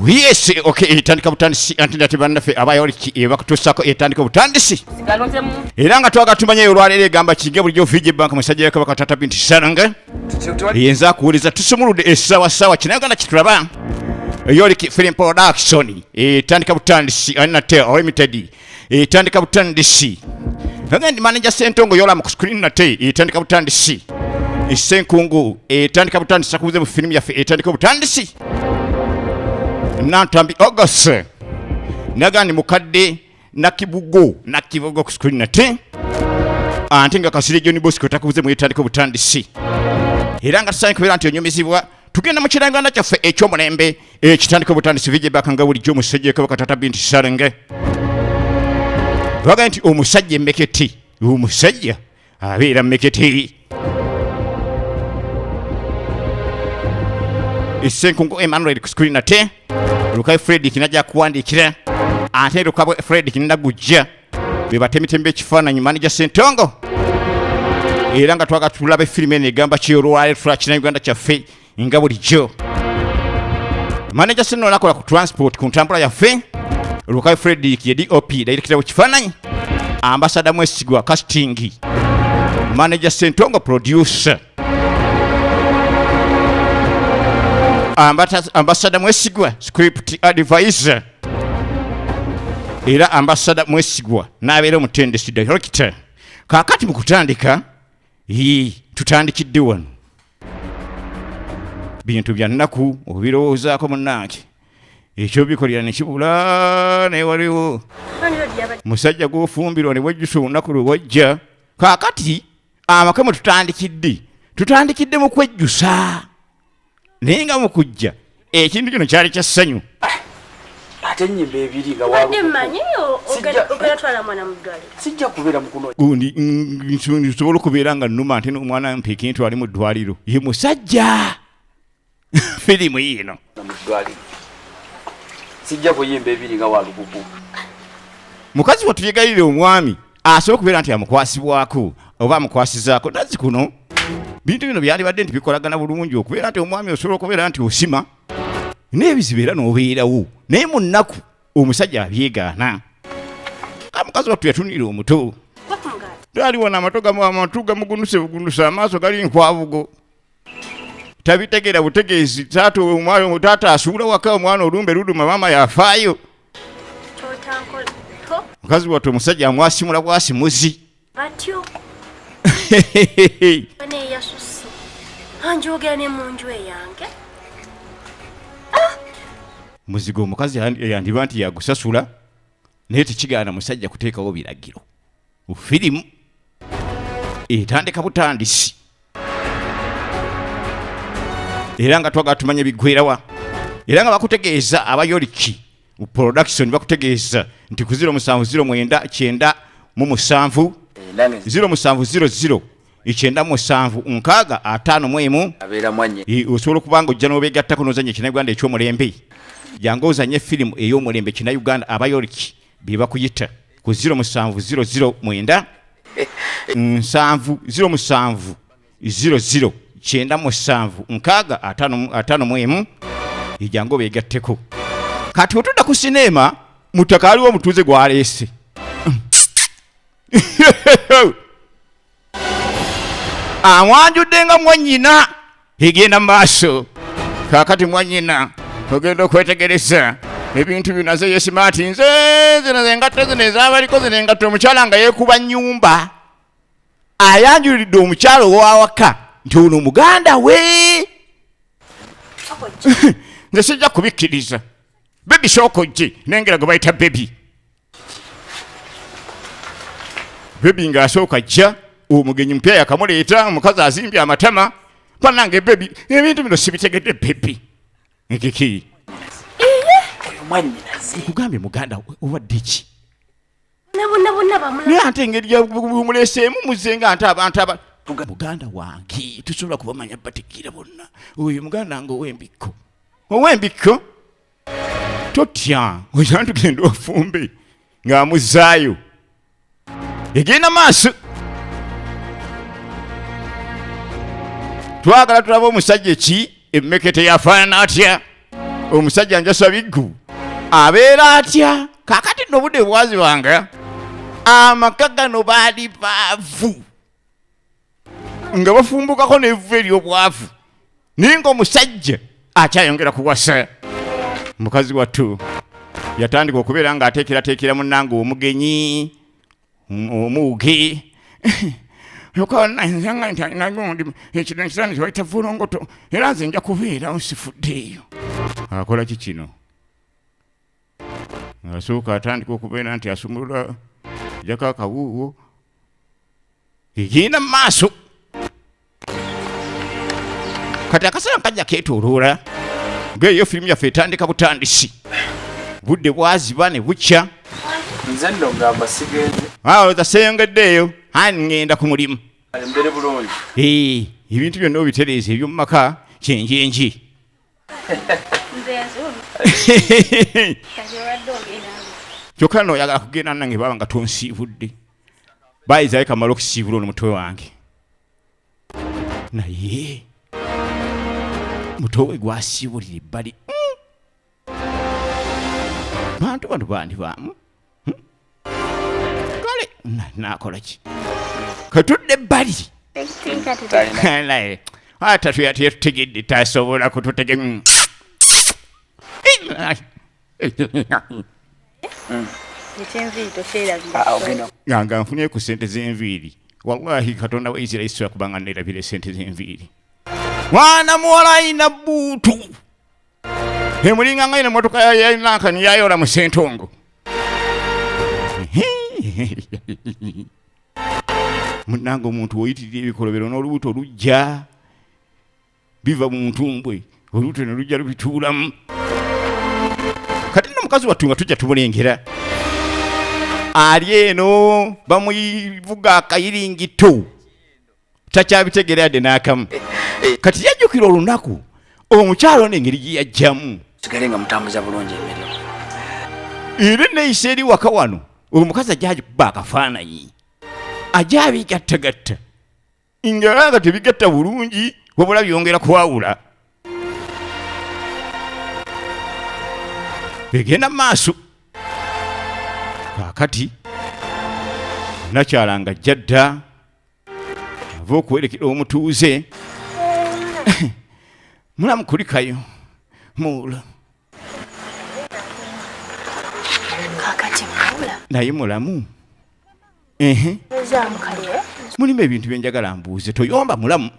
Yes, okay, etandika butandisi antinati bannafe abayoli bakutusako etandika butandisi. Era nga twagatumanya olwalero egamba kinge bulijjo Fiji Bank musajja yakaba katata binti Saranga. Yenza kuwuliza tusumulude essaawa kinagana kitulaba. Yoli Film Production etandika butandisi anate limited etandika butandisi. Ngandi manager Sentongo yola mu screen nate etandika butandisi. Isenkungu etandika butandisi akuze mu film ya etandika butandisi. Nantambi August nagani mukadde nakibugo ku screen nate ante nga Kasirye John Bosco takubuze mu etandika butandisi. Era nga tusaanye kubeera nti onyumizibwa tugenda mu kirangana kyaffe ekyomulembe ekitandika butandisi Fiji Bank nga bulijjo omusajja yakaba katata binti Sarenge. Baga nti omusajja emeketi omusajja abeera meketi. Isenkungu Emmanuel ku screen nate Lukai Fred kinajja kuwandikira ate Lukai Fred kinagujja bebatemitembe ekifaananyi manager Sentongo. Era nga twaga tulabe filime eno egamba kyolwale tulakina Uganda kyaffe nga bulijjo. Manager Sentongo nakola ku transport ku ntambula yaffe. Lukai Fred ye DOP director w'ekifaananyi. Ambassador Mwesigwa casting. Manager Sentongo producer. Ambassador Mwesigwa script advisor. Era Ambassador Mwesigwa nabeera omutendesi director. Kakati mu kutandika tutandikidde wano bintu bya nnaku obirowoozaako munnange ekyo bikolera ne kibula ne waliwo musajja gw'ofumbirwa ne wejjusa olunaku lwe wajja. Kakati amaka mwe tutandikidde mu kwejjusa naye nga mu kujja ekintu kino kyali kya ssanyu. Ate nnyimba ebiri nga wabumanyi ogeratwala mwana muddwaliro sijja kubeera mukuno gundi nsobola okubeera nga nnuma ate n'omwana mpeeka nti ali mu ddwaliro ye musajja firimu yino muddwaliro sijja kuyimba ebiri nga walukuku. Mukazi watuyegayirira omwami asobola okubeera nti amukwasibwako oba amukwasizaako nazi kuno bintu bino byalibadde nti bikolagana bulungi okubeera nti omwami osobola okubeera nti osima n'ebizibu era n'obeerawo naye mu nnaku omusajja abyegaana. Mukazi wattu yatunira omuto taliwo n'amatu gamugunuse bugunuse amaaso gali nkwabugo tabitegeera butegeezi taata asuula waka omwana olumbe luduma maama yafaayo. Mukazi wattu omusajja amwasimula bwasimuzi atyo ne yasusi anjogera ne munju eyange muzigo omukazi yandiba nti yagusasula naye tekigaana musajja kuteekawo biragiro. Firimu etandika butandisi era nga twaga tumanya biggwerawa era nga bakutegeeza abayoliki mu production bakutegeeza nti ku 0709 97 0700 97 abeera mwanye osobola okubanga ojja n'obeegattako n'ozanya ekinnayuganda ekyomulembe jangu ozanye firimu ey'omulembe kinnayuganda abayoliki bye bakuyita ku 0700 97 jangu obeegatteko. Kati otudda ku sinema mutaka aliwo omutuuze gwaleese amwanjudde nga mwannyina egenda mu maaso. Kakati mwannyina ogenda okwetegereza ebintu binaze yesimaati nze zino engatto zino ezaabaliko zino engatto omukyala nga yeekuba nnyumba ayanjulidde omukyala owawaka nti ono muganda we. Nze sijja kubikkiriza. Bebi sookojje nengera gwe bayita bebi. Bebi ng'asooka jja omugenyi mpya yakamuleeta omukazi azimbye amatama panange bebi ebintu bino sibitegedde bebi nkiki kugambye muganda obadde ki naye ate engeri yamuleeseemu muzenga ate abantu muganda wange tusobola kubamanya bategeera bonna oyo muganda nga ow'embikko totya oja tugenda ofumbe ng'amuzaayo egenda maaso. Twagala tulaba omusajja ki emmekete yafaanana atya omusajja njasa biggu abeera atya kakati nno budde bwazi wange amaka gano baali baavu nga bafumbukako n'evvu ery'obwavu naye ng'omusajja akyayongera kuwasa mukazi wattu yatandika okubeera ng'ateekerateekera munnange omugenyi omuuge yokananzanga nti alinagundi ekirani kibaita vulongoto era nze nja kubeerawo sifuddeeyo akola ki kino asooka atandika okubeera nti asumulula jako akawuuwo egenda mu maaso kati akaseera nkajja keetooloola ng'eyo firimu yaffe etandika butandisi budde bwaziba ne bukya nze nno ngamba sigenze olowooza seeyongeddeeyo ani ŋŋenda ku mulimu mbere bulungi ebintu byonna obitereeza eby'omu maka kyenjenje kyokka nooyagala kugenda nange baba nga tonsiibudde bayizayo kamala okusiibula ono mutwe wange naye mutwe we gwasiibulira ebbali bantu bano bandi baamu kale nakola ki katudde ebbali naye ate tutegedde tasobola kututege nga nfunye ku sente z'enviiri wallahi katonda wa isirairi sobola kubanga neerabira sente z'enviiri mwana muwala ayina bbuutu emulinga nga ina emotoka yayinankani yayola mu sentongo munnange omuntu woyitirira ebikolobero n'olubuto lujja biva mu ntumbwe olubuto ne lujja lubituulamu kati nno mukazi wattu nga tujja tumulengera ali eno bamuvuga akayiringito takyabitegera yadde n'akamu kati yajjukira olunaku omukyalo n'engeri gye yajjamu sigale nga mutambuza bulungi emirimu era neyisa eri waka wano omukazi ajja agikuba akafaananyi ajja abigattagatta ng'era nga tebigatta bulungi wabula byongera kwawula egenda mu maaso kaakati nakyala nga ajja dda ava okuwerekera omutuuze mulamu kulikayo muula kakati muula naye mulamu mulimu ebintu byenjagala mbuuze toyomba mulamu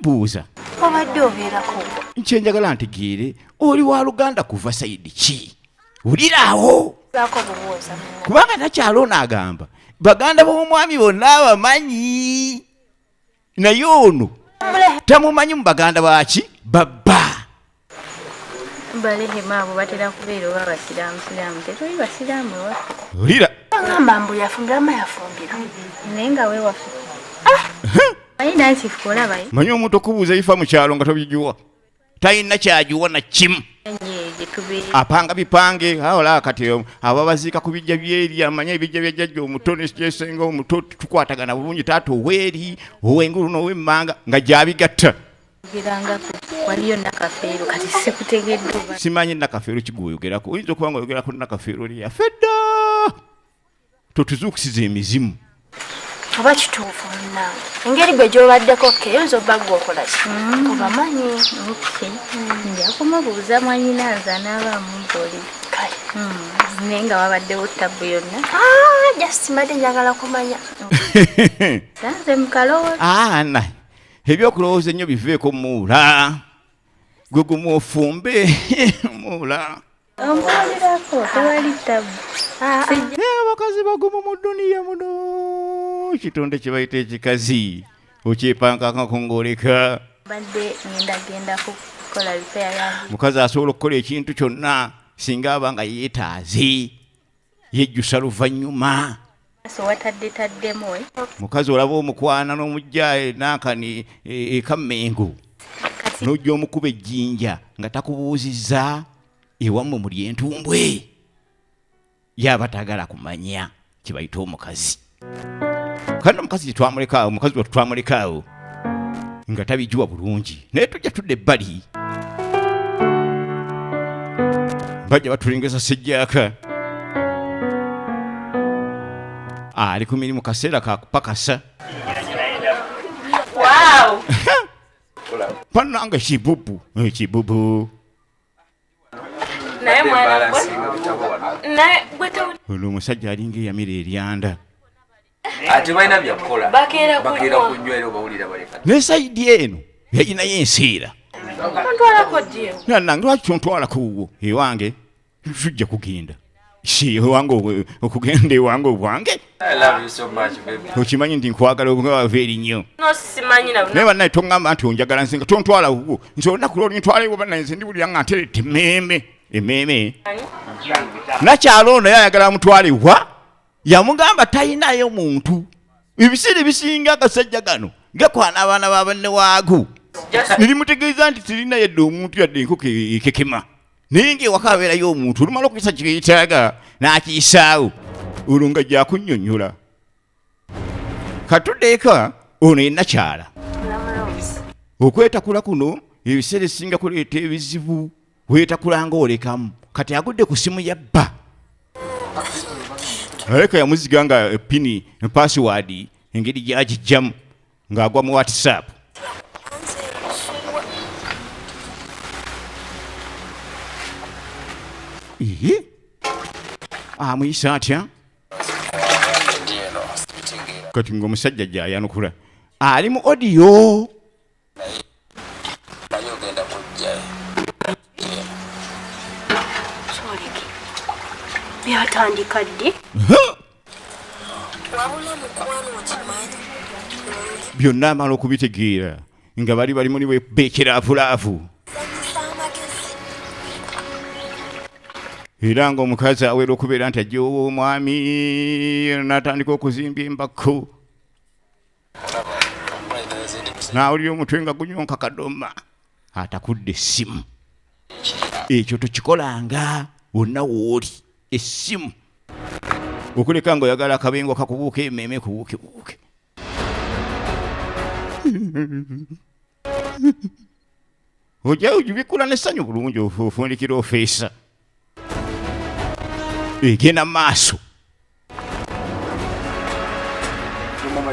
buuza obadde obeerako nkyenjagala ntegeere oli wa luganda kuva sayidi ki uliraawo zaako bubuuza kubanga nakyalo n'agamba baganda b'omwami bonna abamanyi naye ono tamumanyi mu baganda baki babba balehema abo batera kubeera oba basiraamu tetoli basiraamu ewaffe olira agamba mbu yafumbiramu yafumbira naye nga weewaffe ayina nsifu olabayo manyi omuntu okubuuza ebifa mu kyalo nga tobijuwa talina kyajuwa na kimu gyetubeera apanga bipange awola kati ababaziika ku bijja byeri amanya ebijja bya jjajja omuto nekyesenga omuto tukwatagana bulungi taata oweeri ow'engulu n'ow'emmanga nga gyabigatta ogerangako waliyo nakafeero kati sikutegedde simanyi nakafeero kigwoyogerako oyinza okuba nga oyogerako nakafeero lyaffe dda totuzuukusiza emizimu oba kituufu munnange engeri gwe gy'obaddeko keyoza obagga okola ki obamanyi njakoma buuza mwanyinanza n'abaamu mpoli kale naye nga wabaddewo ttabu yonna just mbadde njagala kumanya sanze mukalowooza ana ebyokulowooza ennyo biveeko muula gwe gumu ofumbe muula ompulirako tewali ttabu abakazi bagumu mu duniya muno kitonde kye bayita ekikazi okyepankakako ng'oleka badde ngenda kukola lipeya yange mukazi asobola okukola ekintu kyonna singa aba nga yeetaaze yejjusa luvannyuma so wataddetaddemu we mukazi olaba omukwana n'omujja nankani ekammengo n'ojja omukuba ejjinja nga takubuuzizza ewammwe muli entumbwe yaba tagala kumanya kibayita omukazi kandi omukazi gyetwamulekaawo omukazi watu twamulekaawo nga tabijuwa bulungi naye tujja tudde ebbali bajja batulengeza sejjaka ali ku mirimu kaseera kakupakasa Wow. pananga kibubu kibubu Naye mwana naye gweta ono omusajja alinga eyamira eryanda ate balina byakukola Bakeera bakeera kunywa. kunywa era obawulira baleka ne sayidi eno yalinayo enseera Ntwalako ddi? nanange lwaki tontwalako wuwo ewange tujja kugenda si ewange okugenda ewange obwange I love you so much baby okimanyi nti nkwagala obwava erinnyo No simanyi na naye bannaye toŋŋamba nti onjagala nsinga tontwala wuwo nti olunaku lwoli ntwalewo bannaye nze ndiwulira nga nterette emmeeme nakyalo ono yayagala mutwalewa yamugamba talinayo muntu ebiseera ebisinga agasajja gano gakwana abaana ba banne waago nirimutegeeza nti tirina yadde omuntu yadde enkoko ekekema naye ngaewaka abeerayo omuntu olumala okuyisa kyeyetaaga n'akiyisaawo olwo nga gyakunnyonnyola katuddeeka ono ye nakyala okwetakula kuno ebiseera esinga kuleeta ebizibu weetakula ng'olekamu kati agudde ku simu ya bba aleka yamuziga nga epini password engeri gyagijjamu ng'agwa mu whatsapp amuyisa atya kati ng'omusajja gy'ayanukula ali mu odiyo byatandika ddi byonna amala okubitegeera nga bali muli beekeraavulaavu era ng'omukazi awera okubeera nti ajja ow'omwami n'atandika okuzimba embako n'awulira omutwe nga gunyonka kadoma atakudde essimu ekyo tokikolanga wonna wooli essimu okuleka ng'oyagala akabengo kakubuuka emmeeme kubuukebuuke ojja ogibikkula n'essanyu bulungi ofundikira ofeesa egenda maaso mama